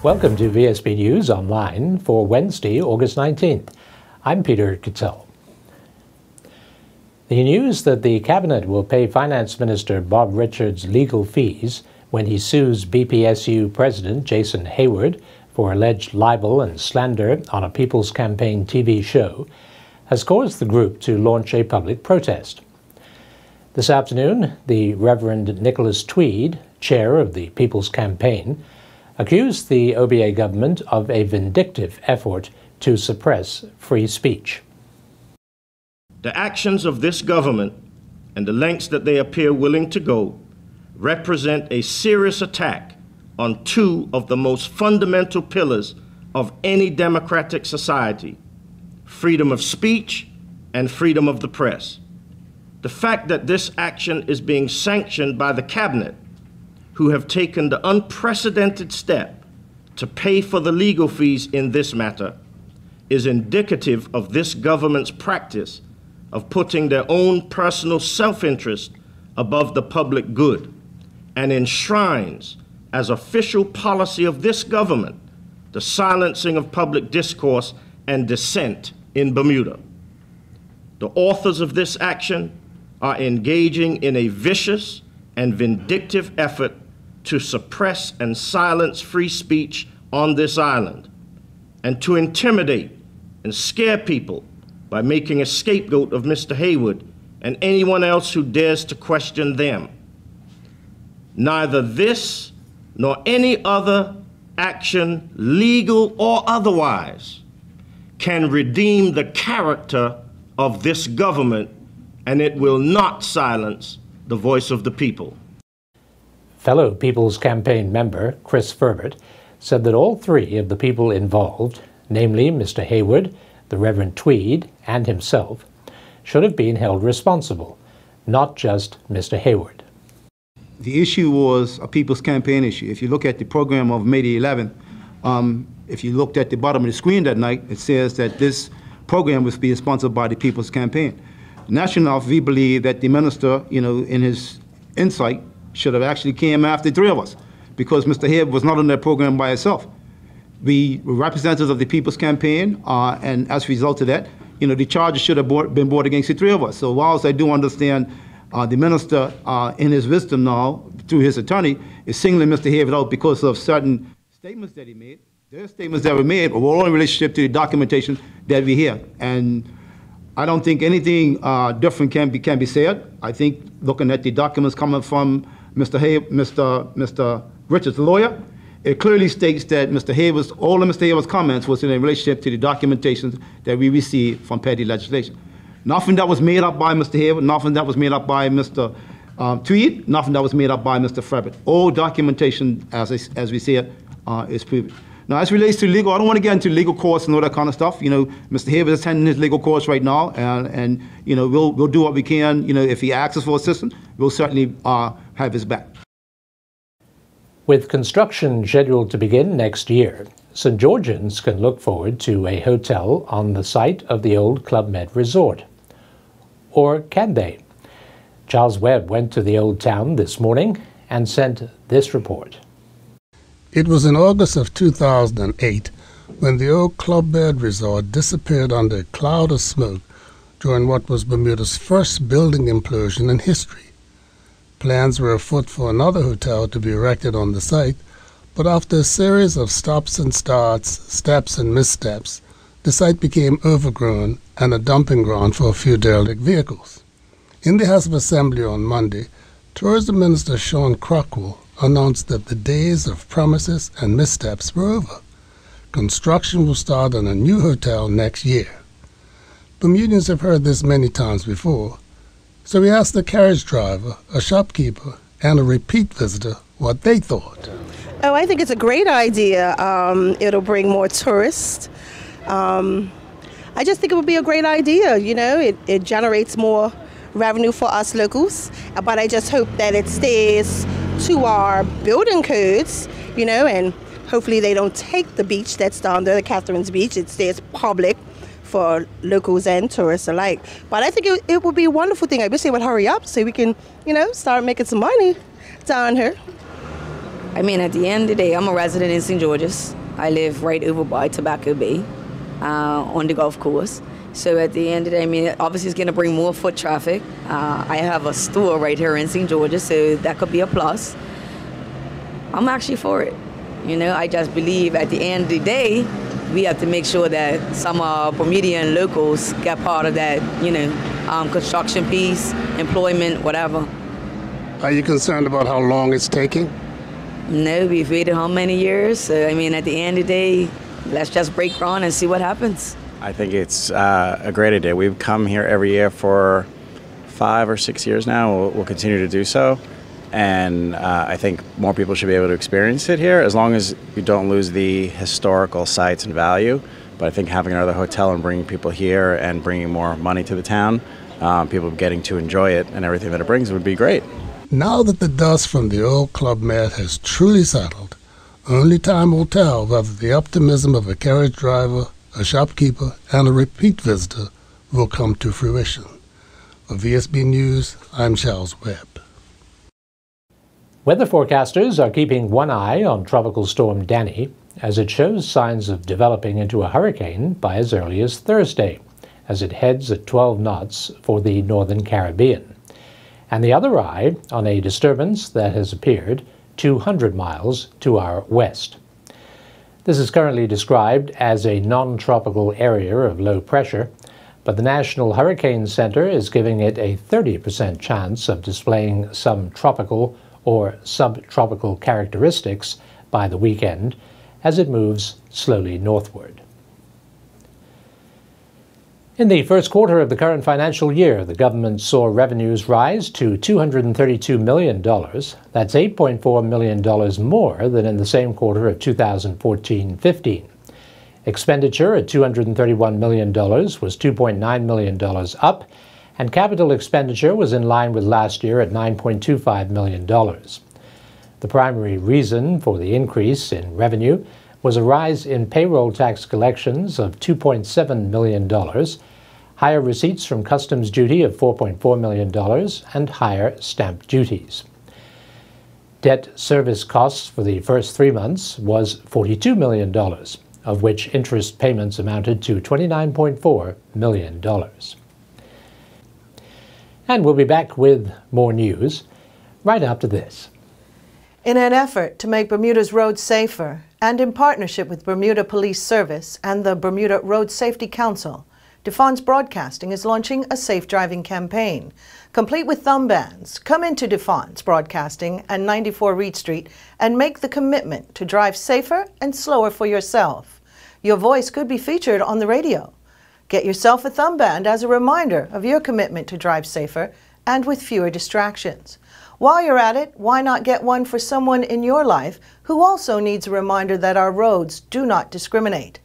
Welcome to VSB News Online for Wednesday, August 19th. I'm Peter Kittel. The news that the Cabinet will pay Finance Minister Bob Richards legal fees when he sues BPSU President Jason Hayward for alleged libel and slander on a People's Campaign TV show has caused the group to launch a public protest. This afternoon, the Reverend Nicholas Tweed, chair of the People's Campaign, accused the OBA government of a vindictive effort to suppress free speech. The actions of this government and the lengths that they appear willing to go represent a serious attack on two of the most fundamental pillars of any democratic society: freedom of speech and freedom of the press. The fact that this action is being sanctioned by the Cabinet, who have taken the unprecedented step to pay for the legal fees in this matter, is indicative of this government's practice of putting their own personal self-interest above the public good, and enshrines as official policy of this government the silencing of public discourse and dissent in Bermuda. The authors of this action are engaging in a vicious and vindictive effort to suppress and silence free speech on this island, and to intimidate and scare people by making a scapegoat of Mr. Hayward and anyone else who dares to question them. Neither this nor any other action, legal or otherwise, can redeem the character of this government, and it will not silence the voice of the people. Fellow People's Campaign member Chris Ferbert said that all three of the people involved, namely Mr. Hayward, the Reverend Tweed, and himself, should have been held responsible, not just Mr. Hayward. The issue was a People's Campaign issue. If you look at the program of May the 11th, if you looked at the bottom of the screen that night, it says that this program was being sponsored by the People's Campaign. National, we believe that the minister, in his insight, should have actually came after the three of us, because Mr. Hayward was not on that program by himself. We were representatives of the People's Campaign, and as a result of that, the charges should have been brought against the three of us. So whilst I do understand the minister, in his wisdom now, through his attorney, is singling Mr. Hayward out because of certain statements that he made, their statements that were made were all in relationship to the documentation that we hear. And I don't think anything different can be said. I think looking at the documents coming from Mr. Richards' lawyer, it clearly states that all of Mr. Hayward's comments was in relationship to the documentation that we received from petty legislation. Nothing that was made up by Mr. Hayward, nothing that was made up by Mr. Tweed, nothing that was made up by Mr. Ferbert. All documentation, as we see it, is proven. Now, as it relates to legal, I don't want to get into legal course and all that kind of stuff. Mr. Hayward is attending his legal course right now, and we'll do what we can. If he asks us for assistance, we'll certainly have his back. With construction scheduled to begin next year, St. Georgians can look forward to a hotel on the site of the old Club Med Resort. Or can they? Charles Webb went to the old town this morning and sent this report. It was in August of 2008 when the old Club Med Resort disappeared under a cloud of smoke during what was Bermuda's first building implosion in history. Plans were afoot for another hotel to be erected on the site, but after a series of stops and starts, steps and missteps, the site became overgrown and a dumping ground for a few derelict vehicles. In the House of Assembly on Monday, Tourism Minister Sean Crockwell announced that the days of promises and missteps were over. Construction will start on a new hotel next year. Bermudians have heard this many times before, so we asked a carriage driver, a shopkeeper, and a repeat visitor what they thought. Oh, I think it's a great idea. It'll bring more tourists. I just think it would be a great idea. It generates more revenue for us locals, but I just hope that it stays to our building codes, and hopefully they don't take the beach that's down there, the Catherine's Beach. It stays public for locals and tourists alike. But I think it would be a wonderful thing. I wish they would hurry up so we can, start making some money down here. I mean, at the end of the day, I'm a resident in St. George's. I live right over by Tobacco Bay on the golf course. So at the end of the day, I mean, obviously it's going to bring more foot traffic. I have a store right here in St. George's, so that could be a plus. I'm actually for it. You know, I just believe at the end of the day, we have to make sure that some Bermudian locals get part of that, you know, construction piece, employment, whatever. Are you concerned about how long it's taking? No, we've waited how many years? So, I mean, at the end of the day, let's just break ground and see what happens. I think it's a great idea. We've come here every year for 5 or 6 years now. We'll continue to do so. And I think more people should be able to experience it here, as long as you don't lose the historical sites and value. But I think having another hotel and bringing people here and bringing more money to the town, people getting to enjoy it and everything that it brings would be great. Now that the dust from the old Club Med has truly settled, only time will tell whether the optimism of a carriage driver, a shopkeeper, and a repeat visitor will come to fruition. For VSB News, I'm Charles Webb. Weather forecasters are keeping one eye on Tropical Storm Danny as it shows signs of developing into a hurricane by as early as Thursday, as it heads at 12 knots for the northern Caribbean. And the other eye on a disturbance that has appeared 200 miles to our west. This is currently described as a non-tropical area of low pressure, but the National Hurricane Center is giving it a 30% chance of displaying some tropical or subtropical characteristics by the weekend as it moves slowly northward. In the first quarter of the current financial year, the government saw revenues rise to $232 million. That's $8.4 million more than in the same quarter of 2014-15. Expenditure at $231 million was $2.9 million up, and capital expenditure was in line with last year at $9.25 million. The primary reason for the increase in revenue was a rise in payroll tax collections of $2.7 million, higher receipts from customs duty of $4.4 million, and higher stamp duties. Debt service costs for the first 3 months was $42 million, of which interest payments amounted to $29.4 million. And we'll be back with more news right after this. In an effort to make Bermuda's roads safer, and in partnership with Bermuda Police Service and the Bermuda Road Safety Council, DeFon's Broadcasting is launching a safe driving campaign. Complete with thumb bands, come into DeFon's Broadcasting and 94 Reed Street and make the commitment to drive safer and slower for yourself. Your voice could be featured on the radio. Get yourself a thumb band as a reminder of your commitment to drive safer and with fewer distractions. While you're at it, why not get one for someone in your life who also needs a reminder that our roads do not discriminate.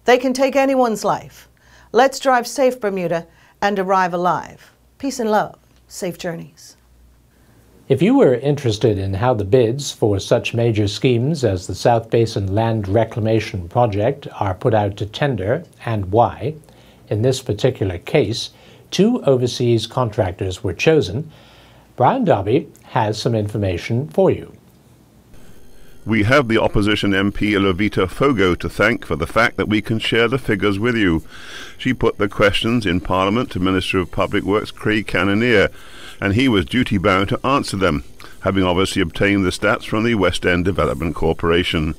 They can take anyone's life. Let's drive safe, Bermuda, and arrive alive. Peace and love. Safe journeys. If you were interested in how the bids for such major schemes as the South Basin Land Reclamation Project are put out to tender and why, in this particular case, 2 overseas contractors were chosen, Brian Darby has some information for you. We have the opposition MP Elovita Fogo to thank for the fact that we can share the figures with you. She put the questions in Parliament to Minister of Public Works Craig Cannonier, and he was duty-bound to answer them, having obviously obtained the stats from the West End Development Corporation.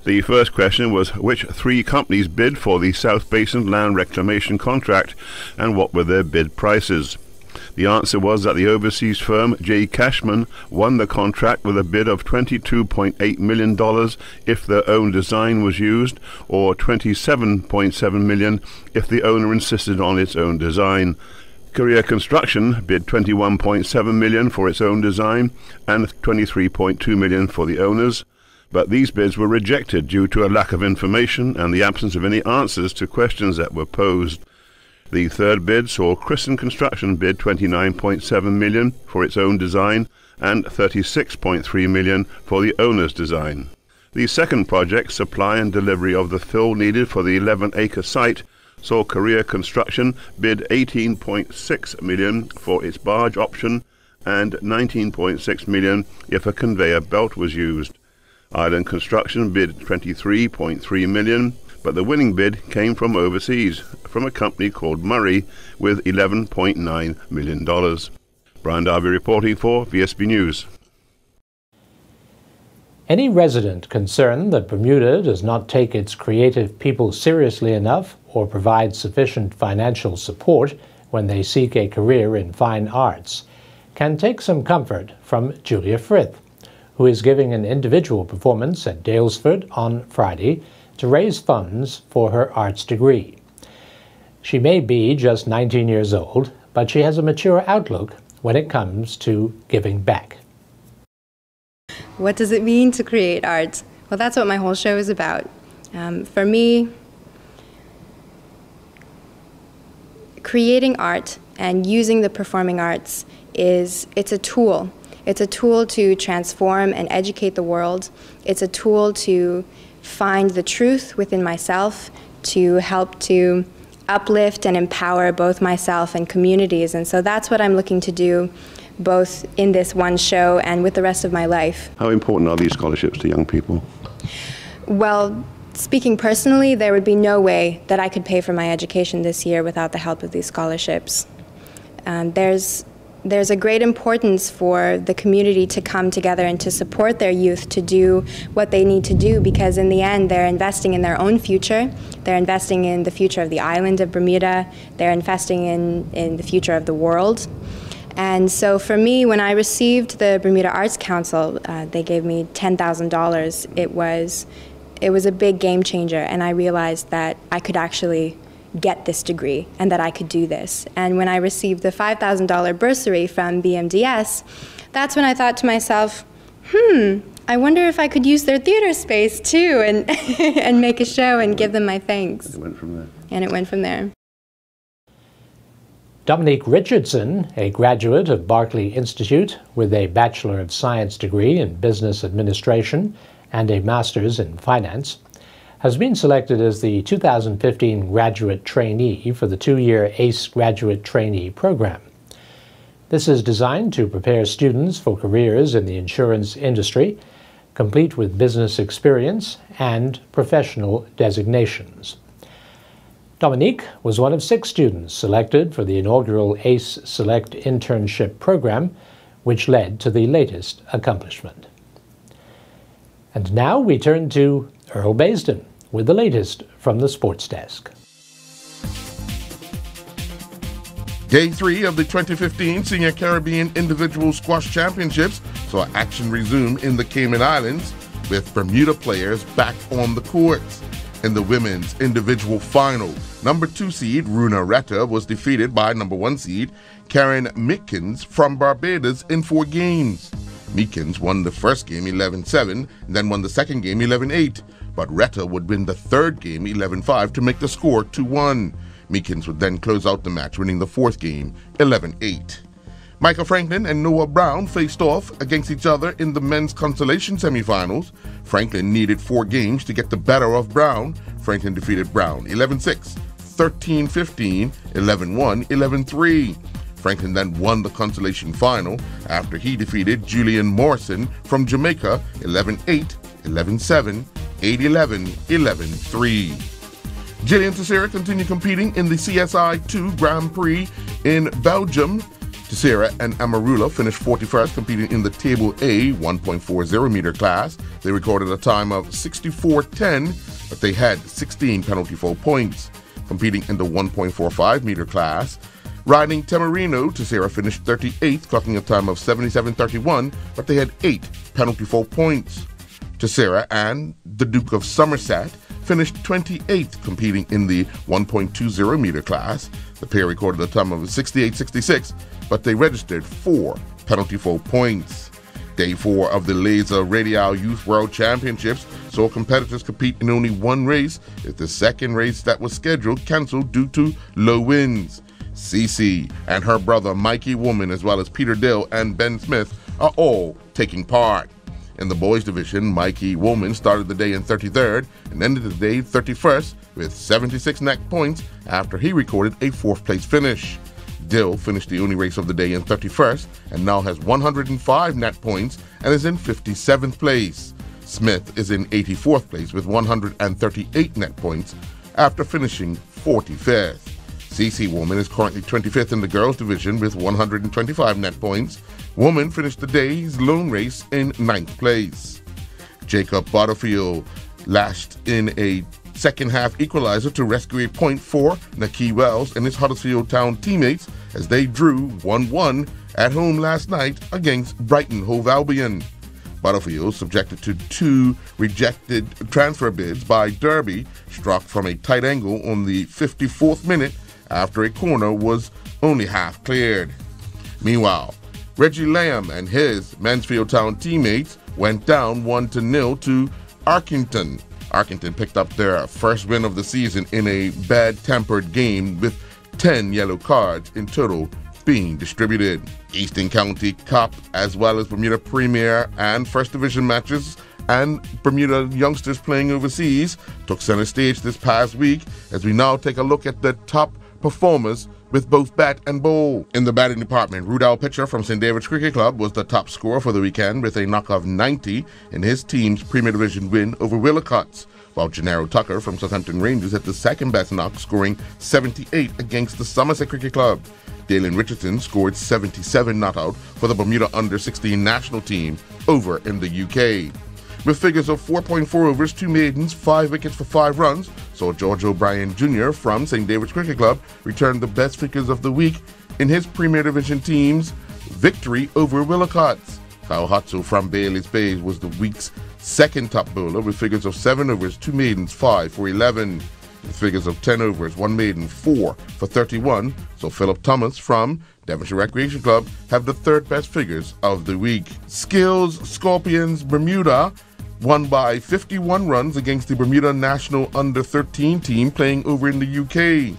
The first question was which 3 companies bid for the South Basin Land Reclamation contract and what were their bid prices. The answer was that the overseas firm J. Cashman won the contract with a bid of $22.8 million if their own design was used, or $27.7 million if the owner insisted on its own design. Korea Construction bid $21.7 million for its own design and $23.2 million for the owners. But these bids were rejected due to a lack of information and the absence of any answers to questions that were posed. The third bid saw Christen Construction bid $29.7 million for its own design and $36.3 million for the owner's design. The second project, supply and delivery of the fill needed for the 11-acre site, saw Korea Construction bid $18.6 million for its barge option and $19.6 million if a conveyor belt was used. Island Construction bid $23.3 million, but the winning bid came from overseas, from a company called Murray, with $11.9 million. Brian Darby reporting for VSB News. Any resident concerned that Bermuda does not take its creative people seriously enough or provide sufficient financial support when they seek a career in fine arts can take some comfort from Julia Frith, who is giving an individual performance at Daylesford on Friday to raise funds for her arts degree. She may be just 19 years old, but she has a mature outlook when it comes to giving back. What does it mean to create art? Well, that's what my whole show is about. For me, creating art and using the performing arts it's a tool. It's a tool to transform and educate the world. It's a tool to find the truth within myself, to help to uplift and empower both myself and communities. And so that's what I'm looking to do, both in this one show and with the rest of my life. How important are these scholarships to young people? Well, speaking personally, there would be no way that I could pay for my education this year without the help of these scholarships. There's a great importance for the community to come together and to support their youth to do what they need to do, because in the end they're investing in their own future. They're investing in the future of the island of Bermuda. They're investing in the future of the world. And so for me, when I received the Bermuda Arts Council, they gave me $10,000. It was a big game changer, and I realized that I could actually get this degree and that I could do this. And when I received the $5,000 bursary from BMDS, that's when I thought to myself, I wonder if I could use their theater space too and, and make a show and give them my thanks. It went from there. And it went from there. Dominique Richardson, a graduate of Berkeley Institute with a Bachelor of Science degree in Business Administration and a Master's in Finance, has been selected as the 2015 graduate trainee for the two-year ACE graduate trainee program. This is designed to prepare students for careers in the insurance industry, complete with business experience and professional designations. Dominique was one of 6 students selected for the inaugural ACE Select Internship program, which led to the latest accomplishment. And now we turn to Earl Baisden with the latest from the sports desk. Day 3 of the 2015 Senior Caribbean Individual Squash Championships saw action resume in the Cayman Islands, with Bermuda players back on the courts. In the women's individual final, number 2 seed Runa Retta was defeated by number 1 seed Karen Mickens from Barbados in 4 games. Meekins won the first game 11-7, then won the second game 11-8, but Retta would win the third game 11-5 to make the score 2-1. Meekins would then close out the match, winning the fourth game 11-8. Michael Franklin and Noah Brown faced off against each other in the men's consolation semifinals. Franklin needed 4 games to get the better of Brown. Franklin defeated Brown 11-6, 13-15, 11-1, 11-3. Franklin then won the consolation final after he defeated Julian Morrison from Jamaica 11-8, 11-7, 8-11, 11-3. Jillian Teixeira continued competing in the CSI 2 Grand Prix in Belgium. Teixeira and Amarula finished 41st, competing in the Table A 1.40 meter class. They recorded a time of 64.10, but they had 16 penalty foul points. Competing in the 1.45 meter class, riding Temerino, Teixeira finished 38th, clocking a time of 77.31, but they had 8 penalty foul points. Teixeira and the Duke of Somerset finished 28th, competing in the 1.20 meter class. The pair recorded a time of 68.66, but they registered 4 penalty foul points. Day 4 of the Laser Radial Youth World Championships saw competitors compete in only one race, with the second race that was scheduled canceled due to low winds. Cece and her brother Mikey Woman, as well as Peter Dill and Ben Smith, are all taking part. In the boys division, Mikey Woman started the day in 33rd and ended the day 31st with 76 net points after he recorded a 4th place finish. Dill finished the only race of the day in 31st and now has 105 net points and is in 57th place. Smith is in 84th place with 138 net points after finishing 45th. CC Woman is currently 25th in the girls division with 125 net points. Woman finished the day's lone race in 9th place. Jacob Butterfield lashed in a second-half equalizer to rescue a point for Nakee Wells and his Huddersfield Town teammates as they drew 1-1 at home last night against Brighton Hove Albion. Butterfield, subjected to 2 rejected transfer bids by Derby, struck from a tight angle on the 54th minute after a corner was only half cleared. Meanwhile, Reggie Lamb and his Mansfield Town teammates went down 1-0 to Arkington. Arkington picked up their first win of the season in a bad-tempered game with 10 yellow cards in total being distributed. Eastern County Cup, as well as Bermuda Premier and First Division matches and Bermuda youngsters playing overseas, took center stage this past week as we now take a look at the top performers with both bat and ball. In the batting department, Rudolph Pitcher from St. David's Cricket Club was the top scorer for the weekend with a knock of 90 in his team's Premier Division win over Willicots, while Gennaro Tucker from Southampton Rangers had the second best knock, scoring 78 against the Somerset Cricket Club. Dalen Richardson scored 77 not out for the Bermuda Under-16 national team over in the UK. With figures of 4.4 overs, 2 maidens, 5 wickets for 5 runs, saw George O'Brien Jr. from St. David's Cricket Club return the best figures of the week in his Premier Division team's victory over Willicots. Kyle Hutzel from Bailey's Bay was the week's second top bowler with figures of 7 overs, 2 maidens, 5 for 11. With figures of 10 overs, 1 maiden, 4 for 31, so Philip Thomas from Devonshire Recreation Club have the third best figures of the week. Skills Scorpions Bermuda won by 51 runs against the Bermuda National Under-13 team playing over in the UK.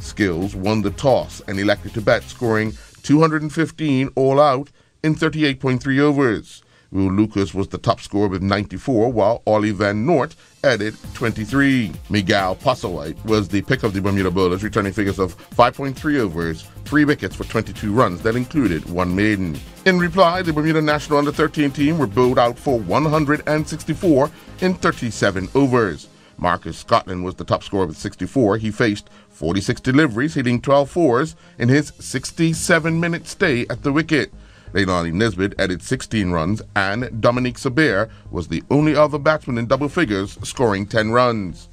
Skills won the toss and elected to bat, scoring 215 all out in 38.3 overs. Will Lucas was the top scorer with 94, while Ollie Van Noort added 23. Miguel Postlewhite was the pick of the Bermuda bowlers, returning figures of 5.3 overs, 3 wickets for 22 runs that included 1 maiden. In reply, the Bermuda National Under-13 team were bowled out for 164 in 37 overs. Marcus Scotland was the top scorer with 64. He faced 46 deliveries, hitting 12 fours in his 67-minute stay at the wicket. Leilani Nisbet added 16 runs, and Dominique Sabir was the only other batsman in double figures, scoring 10 runs.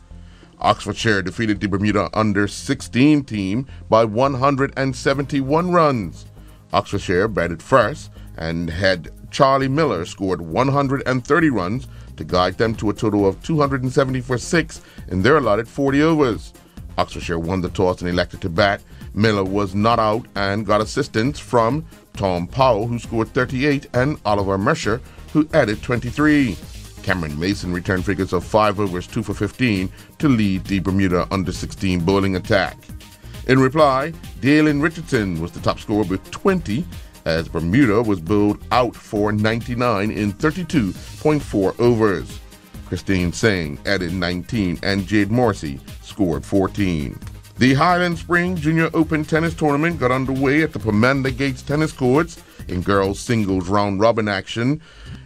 Oxfordshire defeated the Bermuda Under-16 team by 171 runs. Oxfordshire batted first and had Charlie Miller scored 130 runs to guide them to a total of 270 for 6 in their allotted 40 overs. Oxfordshire won the toss and elected to bat. Miller was not out and got assistance from Tom Powell, who scored 38, and Oliver Mercer, who added 23. Cameron Mason returned figures of 5 overs, 2 for 15 to lead the Bermuda Under-16 bowling attack. In reply, Dalen Richardson was the top scorer with 20, as Bermuda was bowled out for 99 in 32.4 overs. Christine Singh added 19, and Jade Morrissey scored 14. The Highland Spring Junior Open Tennis Tournament got underway at the Pomanda Gates Tennis Courts in girls' singles round-robin action.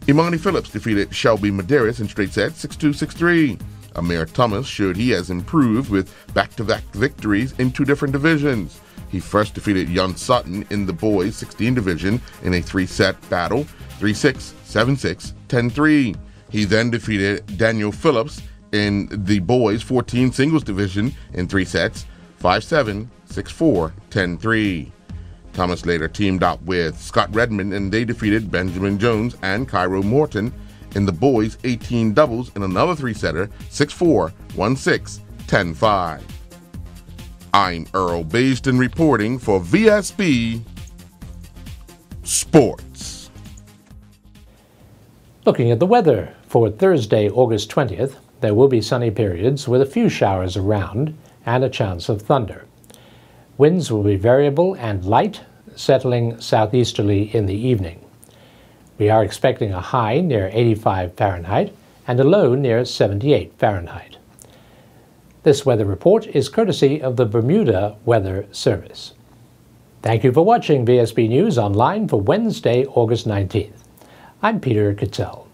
Imani Phillips defeated Shelby Medeiros in straight sets 6-2, 6-3. Amir Thomas showed he has improved with back-to-back victories in 2 different divisions. He first defeated Jan Sutton in the boys' 16 division in a 3-set battle, 3-6, 7-6, 10-3. He then defeated Daniel Phillips in the boys' 14 singles division in 3 sets, 5-7, 6-4, 10-3. Thomas later teamed up with Scott Redmond and they defeated Benjamin Jones and Cairo Morton in the boys' 18 doubles in another 3-setter, 6-4, 1-6, 10-5. I'm Earl Basden reporting for VSB Sports. Looking at the weather for Thursday, August 20th, there will be sunny periods with a few showers around and a chance of thunder. Winds will be variable and light, settling southeasterly in the evening. We are expecting a high near 85 Fahrenheit and a low near 78 Fahrenheit. This weather report is courtesy of the Bermuda Weather Service. Thank you for watching VSB News Online for Wednesday, August 19th. I'm Peter Cattell.